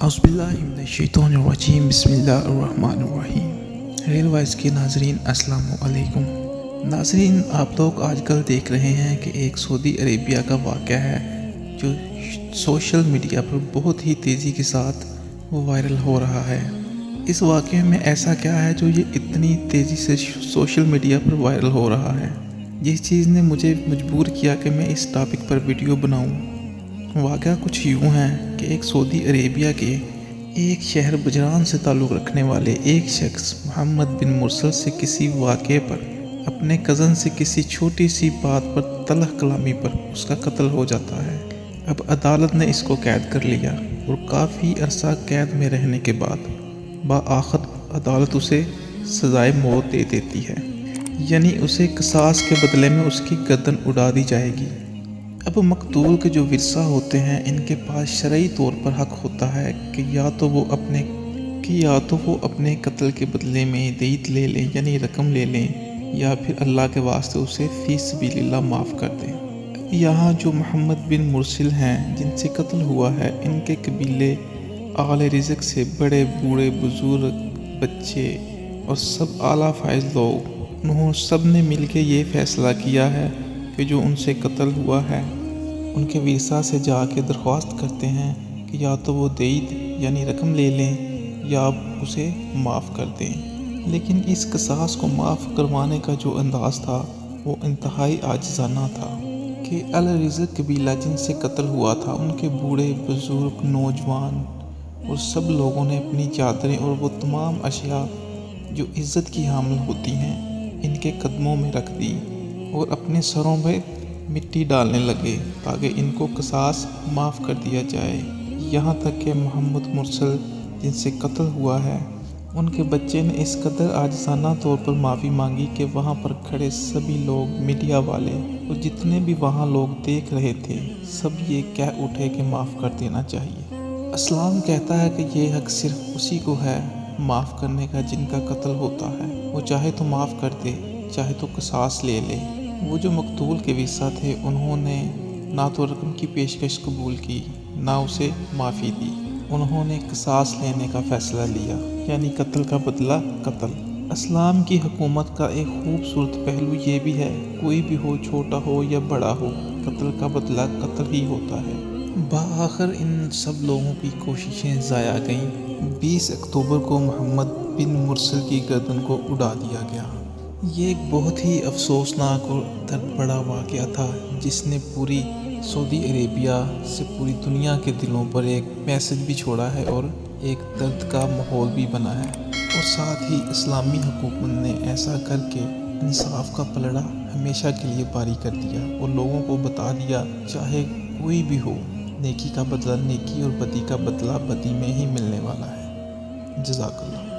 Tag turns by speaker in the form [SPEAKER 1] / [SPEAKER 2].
[SPEAKER 1] औज़ुबिल्लाहिमिनश्शैतानिर्रजीम बिस्मिल्लाहिर्रहमानिर्रहीम। Reel voice के नाज़रीन अस्सलामु अलैकुम। नाज़रीन, आप लोग आजकल देख रहे हैं कि एक सऊदी अरेबिया का वाक़या है जो सोशल मीडिया पर बहुत ही तेज़ी के साथ वो वायरल हो रहा है। इस वाक़ये में ऐसा क्या है जो ये इतनी तेज़ी से सोशल मीडिया पर वायरल हो रहा है? जिस चीज़ ने मुझे मजबूर किया कि मैं इस टॉपिक पर वीडियो बनाऊँ। वाक़या कुछ यूँ है कि एक सऊदी अरेबिया के एक शहर बजरान से ताल्लुक़ रखने वाले एक शख्स मोहम्मद बिन मुरसल से किसी वाक़े पर, अपने कज़न से किसी छोटी सी बात पर तलख़ कलामी पर उसका कत्ल हो जाता है। अब अदालत ने इसको कैद कर लिया और काफ़ी अरसा कैद में रहने के बाद बाआखिर अदालत उसे सज़ाए मौत दे देती है, यानी उसे क़िसास के बदले में उसकी गर्दन उड़ा दी जाएगी। अब मकतूल के जो विरसा होते हैं, इनके पास शरई तौर पर हक़ होता है कि या तो वो अपने कत्ल के बदले में दीयत ले लें, यानी रकम ले लें, या फिर अल्लाह के वास्ते उसे फ़ी सबीलिल्लाह माफ़ कर दें। यहाँ जो मोहम्मद बिन मुरसिल हैं जिनसे कत्ल हुआ है, इनके कबीले आले रिज़्क़ से बड़े बूढ़े बुज़ुर्ग बच्चे और सब आला फ़ाइज़ लोग, उन्होंने सब ने मिल के ये फ़ैसला किया है कि जो उनसे कत्ल हुआ है उनके विरसा से जाके दरख्वास्त करते हैं कि या तो वो दीयत यानी रकम ले लें या उसे माफ़ कर दें। लेकिन इस क़िसास को माफ़ करवाने का जो अंदाज़ था वो इंतहाई आजिज़ाना था कि अल रिज़्क़ कबीला जिनसे कत्ल हुआ था, उनके बूढ़े बुज़ुर्ग नौजवान और सब लोगों ने अपनी चादरें और वो तमाम अशिया जो इज़्ज़त की हामिल होती हैं इनके कदमों में रख दी और अपने सरों में मिट्टी डालने लगे ताकि इनको क़िसास माफ़ कर दिया जाए। यहाँ तक कि मोहम्मद मुरसल जिनसे कत्ल हुआ है, उनके बच्चे ने इस कदर आजिज़ाना तौर पर माफ़ी मांगी कि वहाँ पर खड़े सभी लोग, मीडिया वाले और जितने भी वहाँ लोग देख रहे थे, सब ये कह उठे कि माफ़ कर देना चाहिए। इस्लाम कहता है कि ये हक़ सिर्फ़ उसी को है माफ़ करने का जिनका कत्ल होता है। वो चाहे तो माफ़ कर दे, चाहे तो क़िसास ले ले। वो जो मकतूल के विरसा थे, उन्होंने ना तो रकम की पेशकश कबूल की, ना उसे माफ़ी दी। उन्होंने क़िसास लेने का फ़ैसला लिया, यानी कत्ल का बदला कत्ल। इस्लाम की हुकूमत का एक खूबसूरत पहलू ये भी है, कोई भी हो, छोटा हो या बड़ा हो, कत्ल का बदला कत्ल ही होता है। बाआखिर इन सब लोगों की कोशिशें ज़ाया गईं। 20 अक्टूबर को मोहम्मद बिन मुरसल की गर्दन को उड़ा दिया गया। ये एक बहुत ही अफसोसनाक और दर्द भरा वाक़या था जिसने पूरी सऊदी अरेबिया से पूरी दुनिया के दिलों पर एक मैसेज भी छोड़ा है और एक दर्द का माहौल भी बना है। और साथ ही इस्लामी हुकूमत ने ऐसा करके इंसाफ का पलड़ा हमेशा के लिए बारी कर दिया और लोगों को बता दिया, चाहे कोई भी हो, नेकी का बदला नेकी और बदी का बदला बदी में ही मिलने वाला है। जज़ाकल्लाह।